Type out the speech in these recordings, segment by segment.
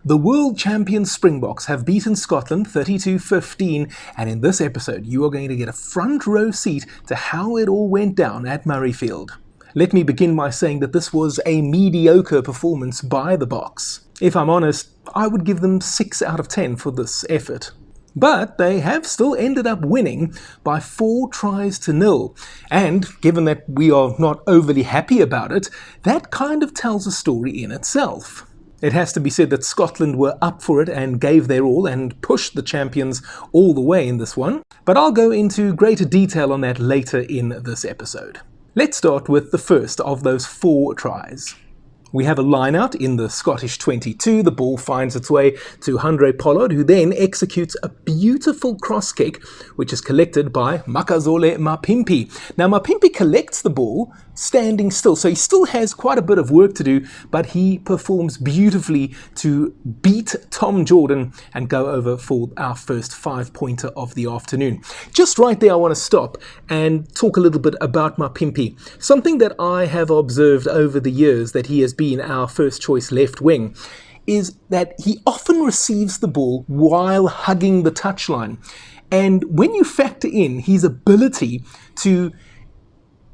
The world champion Springboks have beaten Scotland 32-15, and in this episode you are going to get a front row seat to how it all went down at Murrayfield. Let me begin by saying that this was a mediocre performance by the Boks. If I'm honest, I would give them 6 out of 10 for this effort. But they have still ended up winning by 4 tries to 0. And given that we are not overly happy about it, that kind of tells a story in itself. It has to be said that Scotland were up for it and gave their all and pushed the champions all the way in this one. But I'll go into greater detail on that later in this episode. Let's start with the first of those 4 tries. We have a line-out in the Scottish 22. The ball finds its way to Handré Pollard, who then executes a beautiful cross kick, which is collected by Makazole Mapimpi. Now, Mapimpi collects the ball standing still, so he still has quite a bit of work to do, but he performs beautifully to beat Tom Jordan and go over for our first 5-pointer of the afternoon. Just right there, I want to stop and talk a little bit about Mapimpi. Something that I have observed over the years that he has been our first choice left wing is that he often receives the ball while hugging the touchline. And when you factor in his ability to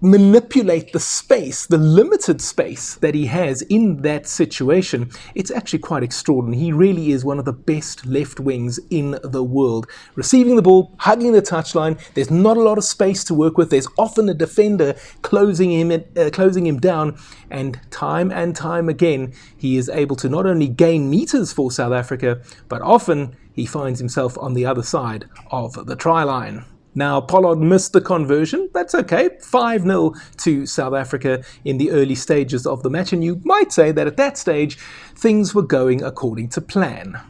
manipulate the space, the limited space that he has in that situation, it's actually quite extraordinary. He really is one of the best left wings in the world. Receiving the ball, hugging the touchline, there's not a lot of space to work with. There's often a defender closing him down, and time again, he is able to not only gain meters for South Africa, but often he finds himself on the other side of the try line. Now, Pollard missed the conversion. That's okay. 5-0 to South Africa in the early stages of the match. And you might say that at that stage, things were going according to plan.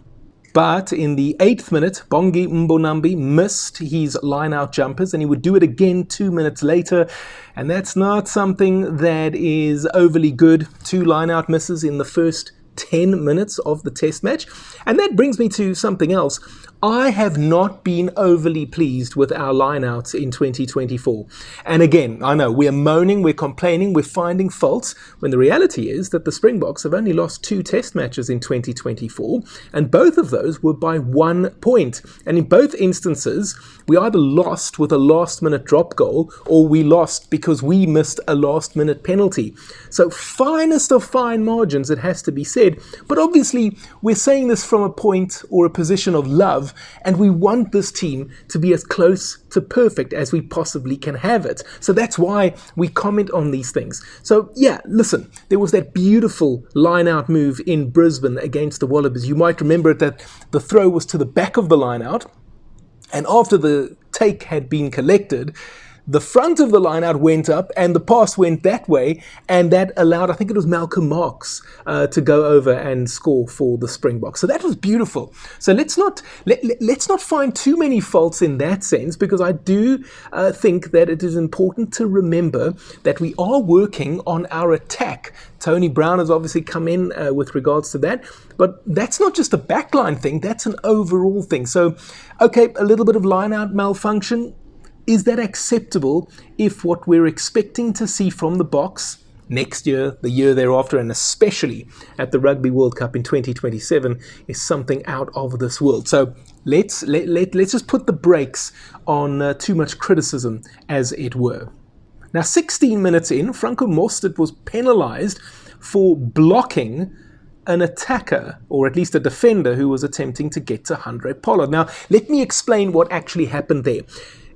But in the 8th minute, Bongi Mbonambi missed his line-out jumpers, and he would do it again 2 minutes later. And that's not something that is overly good. 2 line-out misses in the first 10 minutes of the test match. And that brings me to something else. I have not been overly pleased with our lineouts in 2024. And again, I know we're moaning, we're complaining, we're finding faults, when the reality is that the Springboks have only lost 2 test matches in 2024, and both of those were by 1 point. And in both instances, we either lost with a last-minute drop goal, or we lost because we missed a last-minute penalty. So finest of fine margins, it has to be said. But obviously, we're saying this from a point or a position of love, and we want this team to be as close to perfect as we possibly can have it. So that's why we comment on these things. So yeah, listen, there was that beautiful line-out move in Brisbane against the Wallabies. You might remember that the throw was to the back of the line-out, and after the take had been collected, the front of the line-out went up and the pass went that way, and that allowed, I think it was Malcolm Marx, to go over and score for the Springboks. So that was beautiful. So let's not find too many faults in that sense, because I do think that it is important to remember that we are working on our attack. Tony Brown has obviously come in with regards to that, but that's not just a backline thing, that's an overall thing. So, okay, a little bit of line-out malfunction. Is that acceptable if what we're expecting to see from the Boks next year, the year thereafter, and especially at the Rugby World Cup in 2027 is something out of this world? So let's just put the brakes on too much criticism, as it were. Now, 16 minutes in, Franco Mostert was penalised for blocking an attacker, or at least a defender, who was attempting to get to Handré Pollard. Now, let me explain what actually happened there.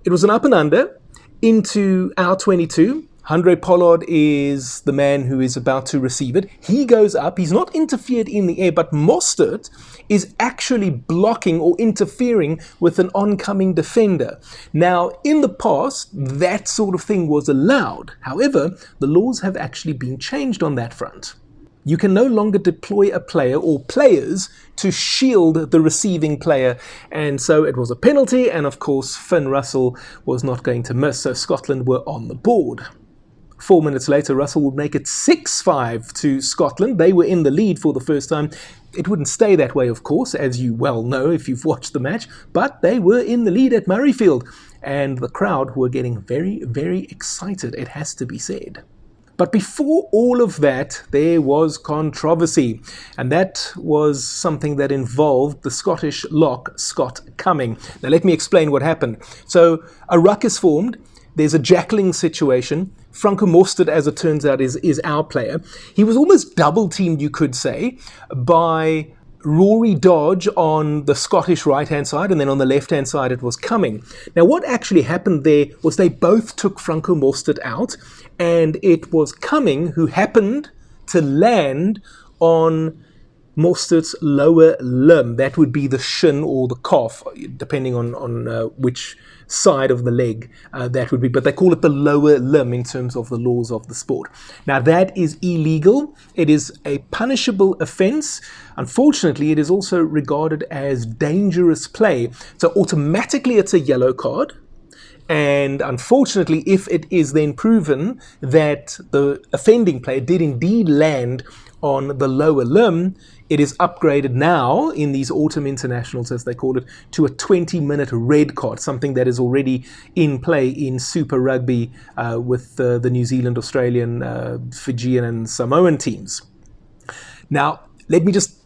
It was an up and under into our 22. Handré Pollard is the man who is about to receive it. He goes up. He's not interfered in the air, but Mostert is actually blocking or interfering with an oncoming defender. Now, in the past, that sort of thing was allowed. However, the laws have actually been changed on that front. You can no longer deploy a player or players to shield the receiving player. And so it was a penalty, and of course Finn Russell was not going to miss, so Scotland were on the board. 4 minutes later, Russell would make it 6-5 to Scotland. They were in the lead for the first time. It wouldn't stay that way, of course, as you well know if you've watched the match, but they were in the lead at Murrayfield, and the crowd were getting very, very excited, it has to be said. But before all of that, there was controversy, and that was something that involved the Scottish lock, Scott Cumming. Now, let me explain what happened. So, a ruck is formed. There's a jackling situation. Franco Mostert, as it turns out, is our player. He was almost double-teamed, you could say, by Rory Dodge on the Scottish right-hand side, and then on the left-hand side it was Cumming. Now, what actually happened there was they both took Franco Mostert out, and it was Cumming who happened to land on Mostert's lower limb. That would be the shin or the calf, depending on which side of the leg that would be. But they call it the lower limb in terms of the laws of the sport. Now, that is illegal. It is a punishable offence. Unfortunately, it is also regarded as dangerous play. So automatically it's a yellow card. And unfortunately, if it is then proven that the offending player did indeed land on the lower limb, it is upgraded now in these autumn internationals, as they call it, to a 20-minute red card, something that is already in play in Super Rugby with the New Zealand, Australian, Fijian and Samoan teams. Now, let me just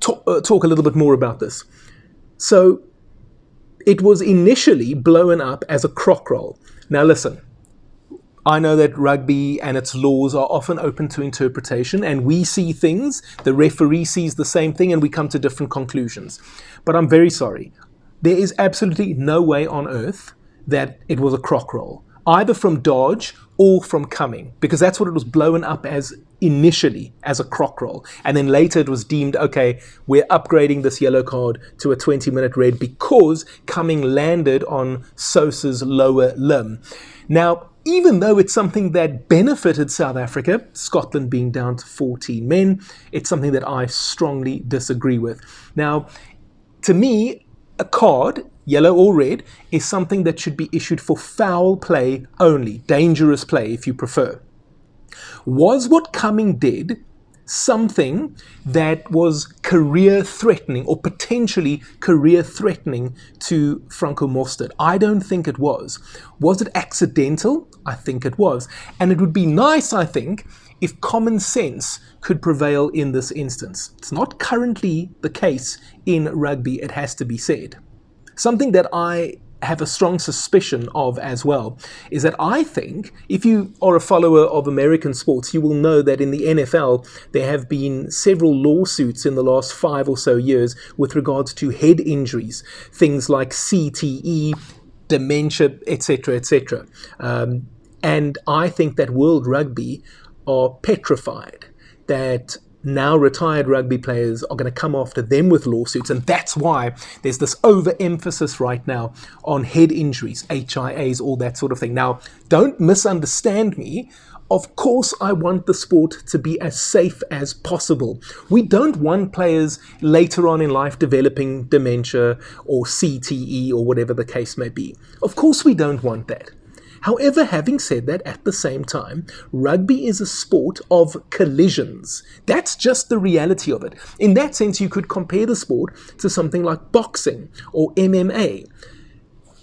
talk a little bit more about this. So, it was initially blown up as a crock roll. Now listen, I know that rugby and its laws are often open to interpretation, and we see things, the referee sees the same thing, and we come to different conclusions. But I'm very sorry. There is absolutely no way on earth that it was a crock roll, either from Dodge or from Cumming, because that's what it was blown up as initially, as a crock roll. And then later it was deemed, okay, we're upgrading this yellow card to a 20-minute red because Cumming landed on Sosa's lower limb. Now, even though it's something that benefited South Africa, Scotland being down to 14 men, it's something that I strongly disagree with. Now, to me, a card, yellow or red, is something that should be issued for foul play only, dangerous play if you prefer. Was what Cumming did something that was career-threatening or potentially career-threatening to Franco Mostert? I don't think it was. Was it accidental? I think it was. And it would be nice, I think, if common sense could prevail in this instance. It's not currently the case in rugby, it has to be said. Something that I have a strong suspicion of as well is that I think, if you are a follower of American sports, you will know that in the NFL there have been several lawsuits in the last 5 or so years with regards to head injuries, things like CTE, dementia, etc., etc. And I think that World Rugby are petrified that now retired rugby players are going to come after them with lawsuits, and that's why there's this overemphasis right now on head injuries, HIAs, all that sort of thing. Now, don't misunderstand me. Of course, I want the sport to be as safe as possible. We don't want players later on in life developing dementia or CTE or whatever the case may be. Of course, we don't want that. However, having said that, at the same time, rugby is a sport of collisions. That's just the reality of it. In that sense, you could compare the sport to something like boxing or MMA.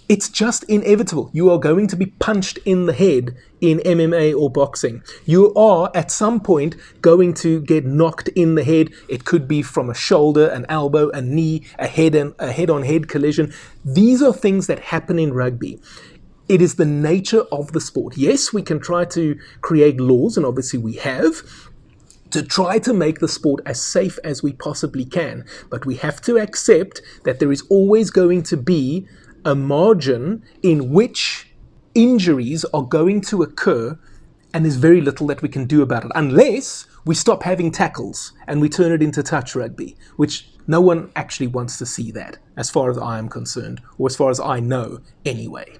It's just inevitable. You are going to be punched in the head in MMA or boxing. You are, at some point, going to get knocked in the head. It could be from a shoulder, an elbow, a knee, a head-on-head collision. These are things that happen in rugby. It is the nature of the sport. Yes, we can try to create laws, and obviously we have, to try to make the sport as safe as we possibly can. But we have to accept that there is always going to be a margin in which injuries are going to occur, and there's very little that we can do about it, unless we stop having tackles and we turn it into touch rugby, which no one actually wants to see that, as far as I am concerned, or as far as I know anyway.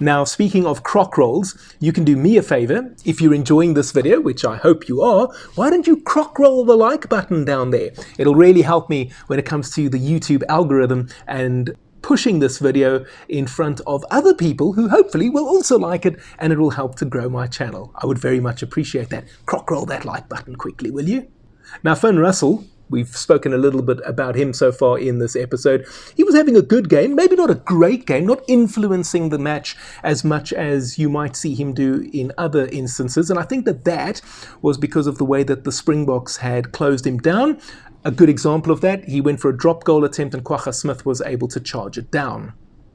Now, speaking of crock rolls, you can do me a favor. If you're enjoying this video, which I hope you are, why don't you crock roll the like button down there? It'll really help me when it comes to the YouTube algorithm and pushing this video in front of other people who hopefully will also like it, and it will help to grow my channel. I would very much appreciate that. Crock roll that like button quickly, will you? Now, Finn Russell We've spoken a little bit about him so far in this episode. He was having a good game, maybe not a great game, not influencing the match as much as you might see him do in other instances. And I think that was because of the way that the Springboks had closed him down. A good example of that, he went for a drop goal attempt and Kwagga Smith was able to charge it down.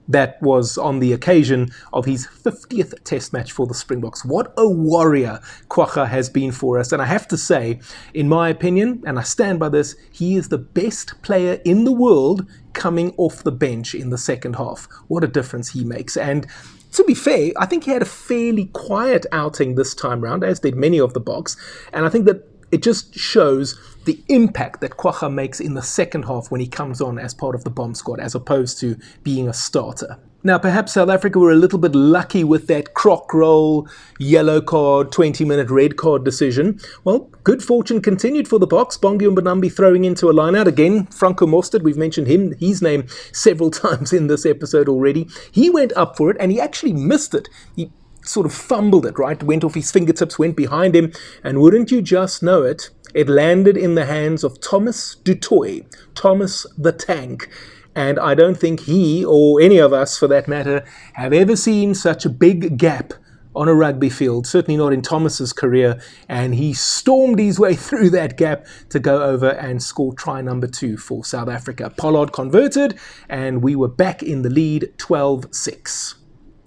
That was on the occasion of his 50th test match for the Springboks. What a warrior Kwagga has been for us. And I have to say, in my opinion, and I stand by this, he is the best player in the world coming off the bench in the second half. What a difference he makes. And to be fair, I think he had a fairly quiet outing this time round, as did many of the Boks. And I think that it just shows the impact that Kwagga makes in the second half when he comes on as part of the bomb squad, as opposed to being a starter. Now, perhaps South Africa were a little bit lucky with that croc roll, yellow card, 20-minute red card decision. Well, good fortune continued for the Boks. Bongi Mbonambi throwing into a line-out. Again, Franco Mostert, we've mentioned his name several times in this episode already. He went up for it, and he actually missed it. He sort of fumbled it, right? Went off his fingertips, went behind him, and wouldn't you just know it, it landed in the hands of Thomas du Toit, Thomas the Tank. And I don't think he, or any of us for that matter, have ever seen such a big gap on a rugby field, certainly not in Thomas's career, and he stormed his way through that gap to go over and score try number 2 for South Africa. Pollard converted, and we were back in the lead 12-6.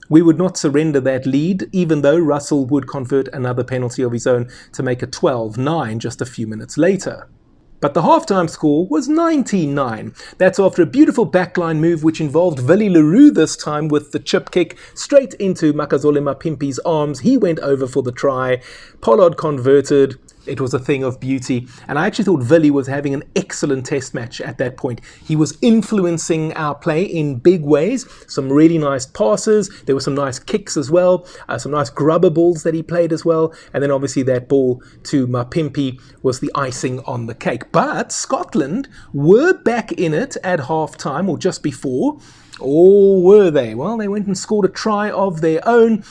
We would not surrender that lead, even though Russell would convert another penalty of his own to make it 12-9 just a few minutes later. But the halftime score was 19-9. That's after a beautiful backline move which involved Willie Leroux this time with the chip kick straight into Makazole Mapimpi's arms. He went over for the try. Pollard converted. It was a thing of beauty. And I actually thought Willie was having an excellent test match at that point. He was influencing our play in big ways. Some really nice passes. There were some nice kicks as well. Some nice grubber balls that he played as well. And then obviously that ball to Mapimpi was the icing on the cake. But Scotland were back in it at half-time, or just before. Or were they? Well, they went and scored a try of their own.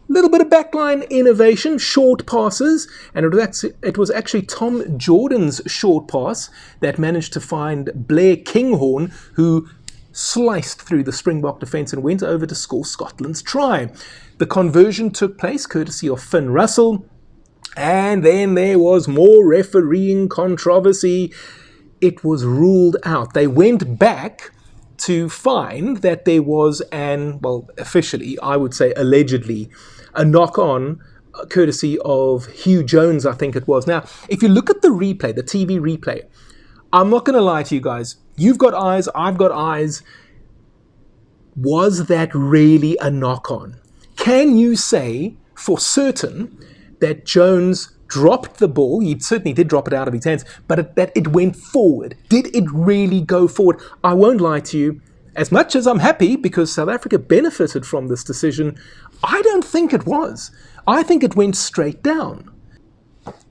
Little bit of backline innovation, short passes, and it was actually Tom Jordan's short pass that managed to find Blair Kinghorn, who sliced through the Springbok defence and went over to score Scotland's try. The conversion took place courtesy of Finn Russell, and then there was more refereeing controversy. It was ruled out. They went back to find that there was officially, I would say allegedly, a knock-on courtesy of Hugh Jones, I think it was. Now, if you look at the replay, the TV replay, I'm not going to lie to you guys. You've got eyes, I've got eyes. Was that really a knock-on? Can you say for certain that Jones dropped the ball? He certainly did drop it out of his hands, but that it went forward. Did it really go forward? I won't lie to you. As much as I'm happy because South Africa benefited from this decision, I don't think it was. I think it went straight down.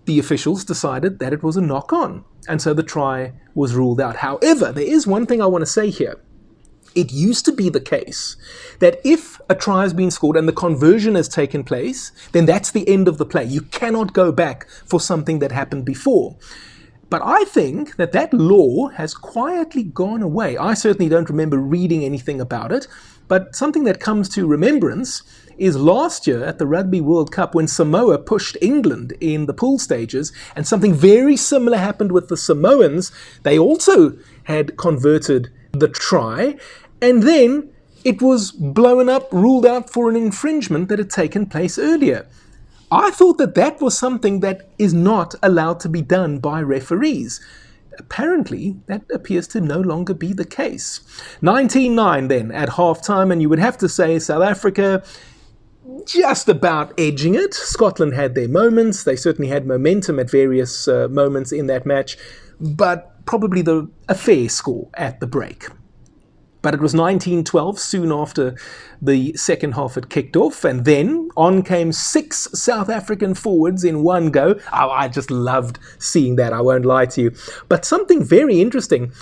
The officials decided that it was a knock-on, and so the try was ruled out. However, there is one thing I want to say here. It used to be the case that if a try has been scored and the conversion has taken place, then that's the end of the play. You cannot go back for something that happened before. But I think that law has quietly gone away. I certainly don't remember reading anything about it, but something that comes to remembrance is last year at the Rugby World Cup when Samoa pushed England in the pool stages, and something very similar happened with the Samoans. They also had converted the try, and then it was blown up, ruled out for an infringement that had taken place earlier. I thought that was something that is not allowed to be done by referees. Apparently, that appears to no longer be the case. 19-9 then at half-time, and you would have to say South Africa just about edging it. Scotland had their moments. They certainly had momentum at various moments in that match, but probably a fair score at the break. But it was 19-12 soon after the second half had kicked off, and then on came 6 South African forwards in one go. Oh, I just loved seeing that, I won't lie to you. But something very interesting,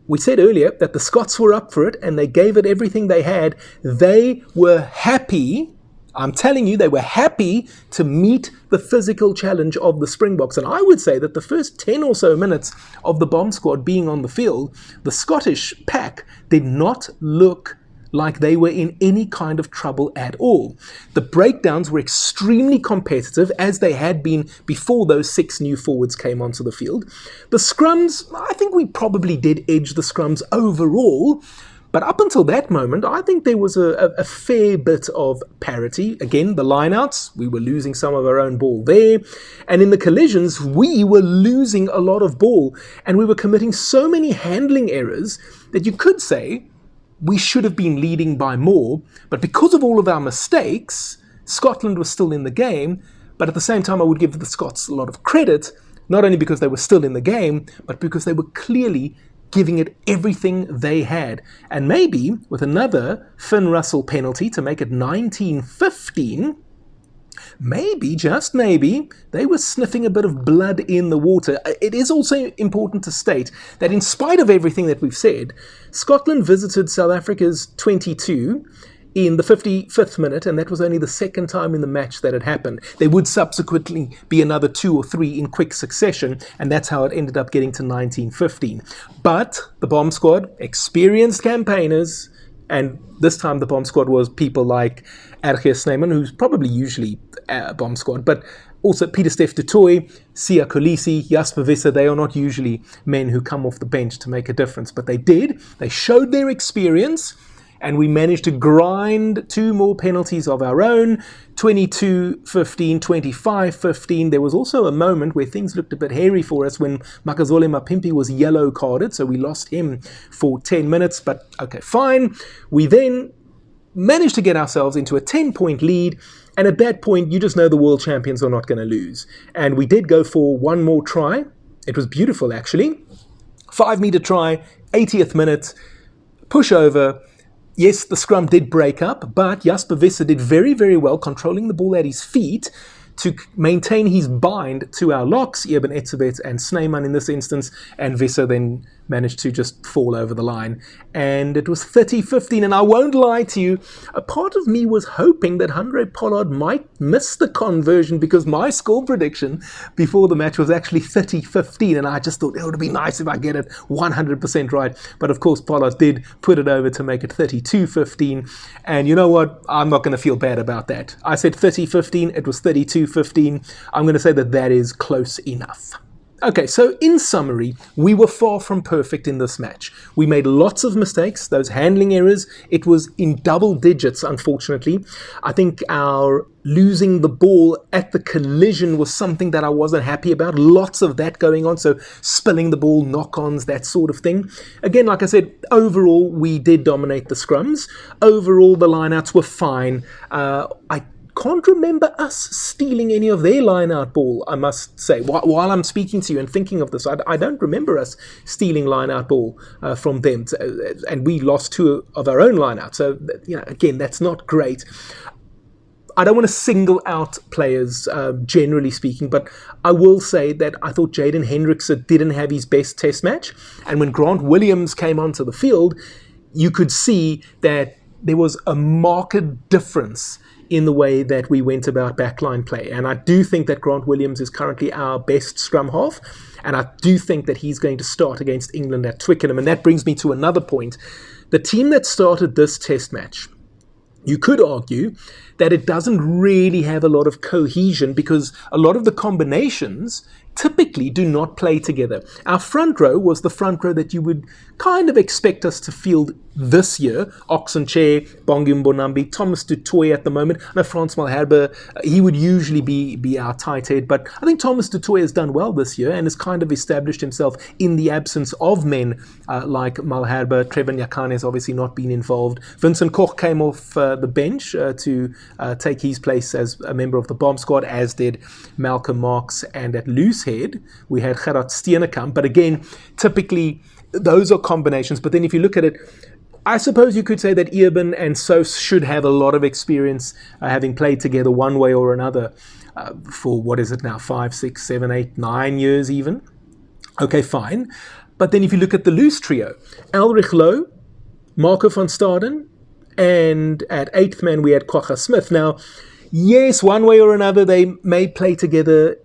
we said earlier that the Scots were up for it and they gave it everything they had. They were happy I'm telling you, they were happy to meet the physical challenge of the Springboks. And I would say that the first 10 or so minutes of the bomb squad being on the field, the Scottish pack did not look like they were in any kind of trouble at all. The breakdowns were extremely competitive, as they had been before those 6 new forwards came onto the field. The scrums, I think we probably did edge the scrums overall, but up until that moment, I think there was a fair bit of parity. Again, the lineouts, we were losing some of our own ball there. And in the collisions, we were losing a lot of ball. And we were committing so many handling errors that you could say we should have been leading by more. But because of all of our mistakes, Scotland was still in the game. But at the same time, I would give the Scots a lot of credit, not only because they were still in the game, but because they were clearly giving it everything they had. And maybe with another Finn Russell penalty to make it 19-15, maybe, just maybe, they were sniffing a bit of blood in the water. It is also important to state that in spite of everything that we've said, Scotland visited South Africa's 22 in the 55th minute, and that was only the second time in the match that it happened. There would subsequently be another 2 or 3 in quick succession, and that's how it ended up getting to 19-15. But the bomb squad, experienced campaigners, and this time the bomb squad was people like Erge Snyman, who's probably usually bomb squad, but also Pieter-Steph du Toit, Siya Kolisi, Jasper Visser. They are not usually men who come off the bench to make a difference, but they did. They showed their experience, and we managed to grind 2 more penalties of our own, 22-15, 25-15. There was also a moment where things looked a bit hairy for us when Makazole Mapimpi was yellow carded, so we lost him for 10 minutes, but okay, fine. We then managed to get ourselves into a 10-point lead, and at that point, you just know the world champions are not going to lose. And we did go for one more try. It was beautiful, actually. 5-meter try, 80th minute, push over. Yes, the scrum did break up, but Jasper Visser did very, very well controlling the ball at his feet to maintain his bind to our locks, Eben Etzebeth and Snyman in this instance, and Visser then managed to just fall over the line. And it was 30-15, and I won't lie to you, a part of me was hoping that Handré Pollard might miss the conversion, because my score prediction before the match was actually 30-15, and I just thought it would be nice if I get it 100% right. But of course, Pollard did put it over to make it 32-15, and you know what? I'm not going to feel bad about that. I said 30-15, it was 32-15. I'm going to say that that is close enough. Okay, so in summary, we were far from perfect in this match. We made lots of mistakes, those handling errors. It was in double digits, unfortunately. I think our losing the ball at the collision was something that I wasn't happy about. Lots of that going on, so spilling the ball, knock-ons, that sort of thing. Again, like I said, overall, we did dominate the scrums. Overall, the lineouts were fine. I can't remember us stealing any of their line-out ball, I must say. While I'm speaking to you and thinking of this, I don't remember us stealing line-out ball from them. And we lost 2 of our own line-out. So, again, that's not great. I don't want to single out players, generally speaking, but I will say that I thought Jaden Hendrickse didn't have his best test match. And when Grant Williams came onto the field, you could see that there was a marked difference in the way that we went about backline play. And I do think that Grant Williams is currently our best scrum half, and I do think that he's going to start against England at Twickenham. And that brings me to another point. The team that started this test match, you could argue that it doesn't really have a lot of cohesion, because a lot of the combinations typically do not play together. Our front row was the front row that you would kind of expect us to field this year. Oxenchair, Bongi Mbonambi, Thomas du Toit at the moment. I know Frans Malherbe, he would usually be our tight head, but I think Thomas du Toit has done well this year and has kind of established himself in the absence of men like Malherbe. Trevor Nyakane has obviously not been involved. Vincent Koch came off the bench to take his place as a member of the bomb squad, as did Malcolm Marks, and at loose head we had Gerard Steenekamp. But again, typically those are combinations. But then if you look at it, I suppose you could say that Eben and Sos should have a lot of experience having played together one way or another for, what is it now, 5, 6, 7, 8, 9 years even. Okay, fine. But then if you look at the loose trio, Elrich Lowe, Marco van Staden, and at 8th man we had Kwagga Smith. Now, yes, one way or another they may play together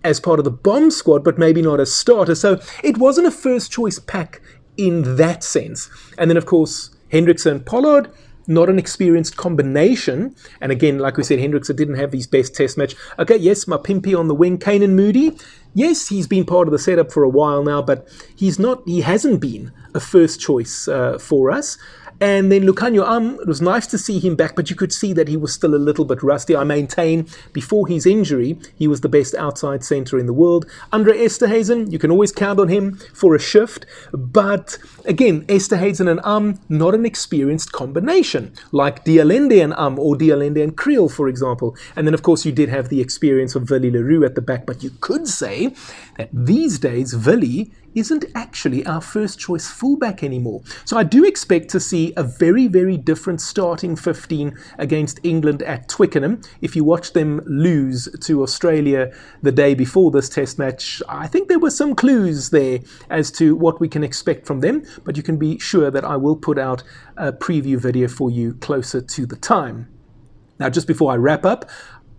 as part of the bomb squad, but maybe not as starters. So it wasn't a first choice pack in that sense. And then, of course, Hendrickson, Pollard, not an experienced combination. And again, like we said, Hendrickson didn't have his best test match. Okay, yes, Mapimpi on the wing, Kane Moody. Yes, he's been part of the setup for a while now, but he hasn't been a first choice for us. And then Lukhanyo, it was nice to see him back, but you could see that he was still a little bit rusty. I maintain before his injury, he was the best outside centre in the world. Andre Esterhuizen, you can always count on him for a shift. But again, Esterhuizen and not an experienced combination, like Dialende and or Dialende and Creel, for example. And then, of course, you did have the experience of Willie Leroux at the back, but you could say that these days, Willie isn't actually our first choice fullback anymore. So I do expect to see a very, very different starting 15 against England at Twickenham. If you watch them lose to Australia the day before this test match, I think there were some clues there as to what we can expect from them, but you can be sure that I will put out a preview video for you closer to the time. Now, just before I wrap up,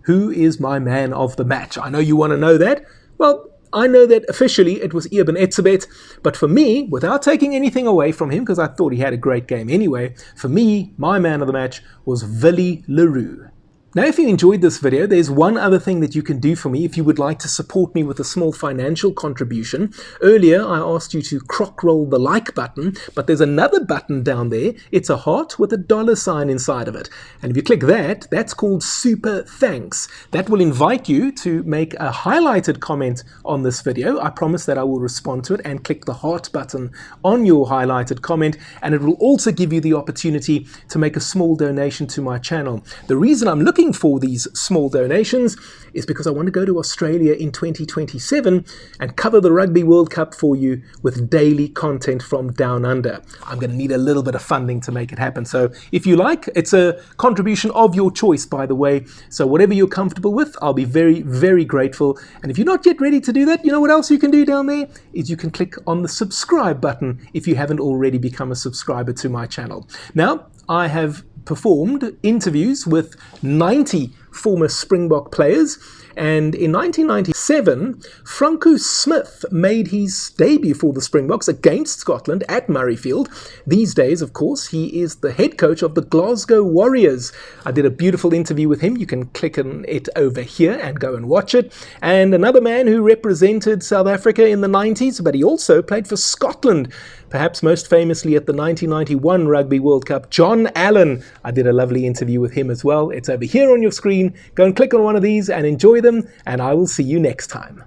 who is my man of the match? I know you want to know that. Well, I know that officially it was Eben Etzebeth, but for me, without taking anything away from him, because I thought he had a great game anyway, for me, my man of the match was Willie Leroux. Now, if you enjoyed this video, there's one other thing that you can do for me if you would like to support me with a small financial contribution. Earlier, I asked you to crock roll the like button, but there's another button down there. It's a heart with a $sign inside of it. And if you click that, that's called Super Thanks. That will invite you to make a highlighted comment on this video. I promise that I will respond to it and click the heart button on your highlighted comment. And it will also give you the opportunity to make a small donation to my channel. The reason I'm looking for these small donations is because I want to go to Australia in 2027 and cover the Rugby World Cup for you with daily content from down under. I'm going to need a little bit of funding to make it happen. So if you like, it's a contribution of your choice, by the way. So whatever you're comfortable with, I'll be very, very grateful. And if you're not yet ready to do that, you know what else you can do down there? Is you can click on the subscribe button if you haven't already become a subscriber to my channel. Now, I have performed interviews with 90 former Springbok players, and in 1997 Franco Smith made his debut for the Springboks against Scotland at Murrayfield. These days, of course, he is the head coach of the Glasgow Warriors. I did a beautiful interview with him. You can click on it over here and go and watch it. And another man who represented South Africa in the 90s, but he also played for Scotland, perhaps most famously at the 1991 Rugby World Cup, John Allen. I did a lovely interview with him as well. It's over here on your screen. Go and click on one of these and enjoy them, and I will see you next time.